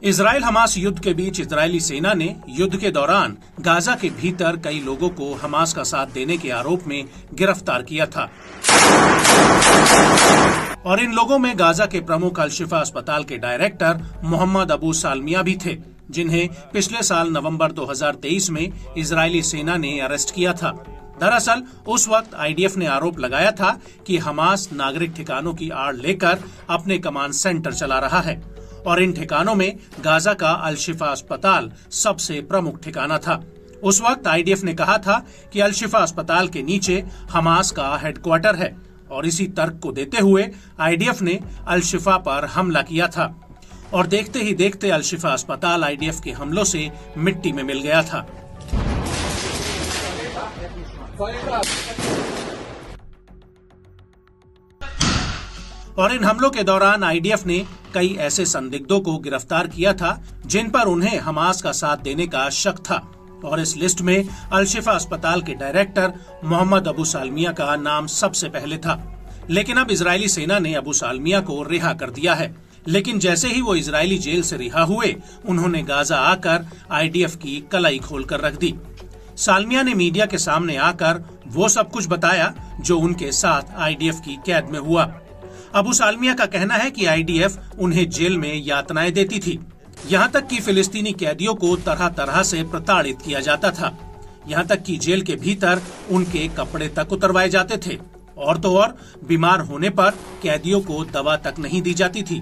Israel Hamas युद्ध के बीच Israeli सेना ने युद्ध के दौरान गाजा के भीतर कई लोगों को हमास का साथ देने के आरोप में गिरफ्तार किया था और इन लोगों में गाजा के प्रमुख अल-शिफा अस्पताल के डायरेक्टर मोहम्मद अबू सालमिया भी थे, जिन्हें पिछले साल नवंबर 2023 में इजरायली सेना ने अरेस्ट किया था। दरअसल उस वक्त आईडीएफ ने आरोप लगाया था कि हमास नागरिक ठिकानों की आड़ लेकर अपने कमांड सेंटर चला रहा है और इन ठिकानों में गाजा का अल-शिफा अस्पताल सबसे प्रमुख ठिकाना था। उस वक्त आईडीएफ ने कहा था कि अल-शिफा अस्पताल के नीचे हमास का हेडक्वार्टर है और इसी तर्क को देते हुए आईडीएफ ने अल-शिफा पर हमला किया था और देखते ही देखते अल-शिफा अस्पताल आईडीएफ के हमलों से मिट्टी में मिल गया था। और इन हमलों के दौरान आईडीएफ ने कई ऐसे संदिग्धों को गिरफ्तार किया था जिन पर उन्हें हमास का साथ देने का शक था और इस लिस्ट में अल-शिफा अस्पताल के डायरेक्टर मोहम्मद अबू सालमिया का नाम सबसे पहले था। लेकिन अब इजरायली सेना ने अबू सालमिया को रिहा कर दिया है। लेकिन जैसे ही वो इजरायली जेल से रिहा हुए, उन्होंने गाजा आकर आईडीएफ की कलाई खोलकर रख दी। सालमिया ने मीडिया के सामने आकर वो सब कुछ बताया जो उनके साथ आईडीएफ की कैद में हुआ। अबू सालमिया का कहना है कि आईडीएफ उन्हें जेल में यातनाएं देती थी। यहाँ तक कि फिलिस्तीनी कैदियों को तरह तरह से प्रताड़ित किया जाता था। यहाँ तक कि जेल के भीतर उनके कपड़े तक उतरवाए जाते थे और तो और बीमार होने पर कैदियों को दवा तक नहीं दी जाती थी।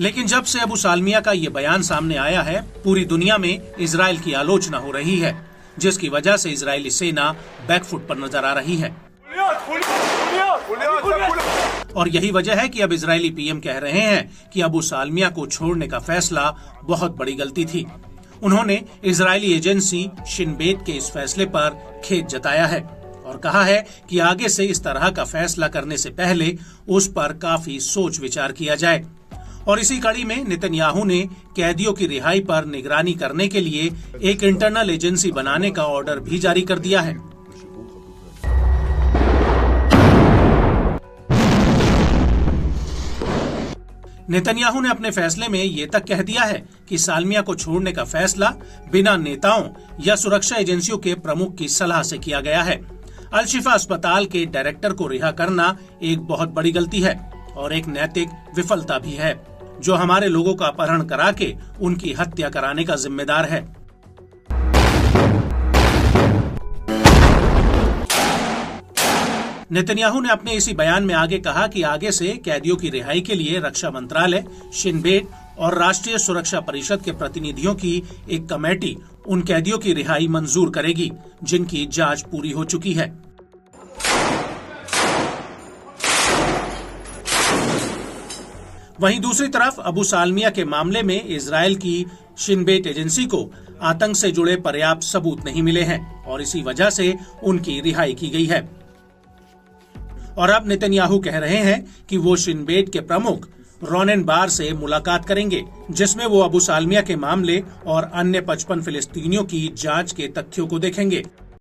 लेकिन जब से अबू सालमिया का ये बयान सामने आया है, पूरी दुनिया में इजराइल की आलोचना हो रही है, जिसकी वजह से इजरायली सेना बैकफुट पर नजर आ रही है। और यही वजह है कि अब इजरायली पीएम कह रहे हैं कि अबू सालमिया को छोड़ने का फैसला बहुत बड़ी गलती थी। उन्होंने इजरायली एजेंसी शिन बेट के इस फैसले पर खेद जताया है और कहा है कि आगे से इस तरह का फैसला करने से पहले उस पर काफी सोच विचार किया जाए। और इसी कड़ी में नेतन्याहू ने कैदियों की रिहाई पर निगरानी करने के लिए एक इंटरनल एजेंसी बनाने का ऑर्डर भी जारी कर दिया है। नेतन्याहू ने अपने फैसले में ये तक कह दिया है कि सालमिया को छोड़ने का फैसला बिना नेताओं या सुरक्षा एजेंसियों के प्रमुख की सलाह से किया गया है। अल-शिफा अस्पताल के डायरेक्टर को रिहा करना एक बहुत बड़ी गलती है और एक नैतिक विफलता भी है, जो हमारे लोगों का अपहरण करा के उनकी हत्या कराने का जिम्मेदार है। नेतन्याहू ने अपने इसी बयान में आगे कहा कि आगे से कैदियों की रिहाई के लिए रक्षा मंत्रालय, शिन बेट और राष्ट्रीय सुरक्षा परिषद के प्रतिनिधियों की एक कमेटी उन कैदियों की रिहाई मंजूर करेगी जिनकी जांच पूरी हो चुकी है। वहीं दूसरी तरफ अबू सालमिया के मामले में इजराइल की शिन बेट एजेंसी को आतंक से जुड़े पर्याप्त सबूत नहीं मिले हैं और इसी वजह से उनकी रिहाई की गई है। और अब नेतन्याहू कह रहे हैं कि वो शिन बेट के प्रमुख रोनेन बार से मुलाकात करेंगे, जिसमें वो अबू सालमिया के मामले और अन्य 55 फिलिस्तीनियों की जांच के तथ्यों को देखेंगे।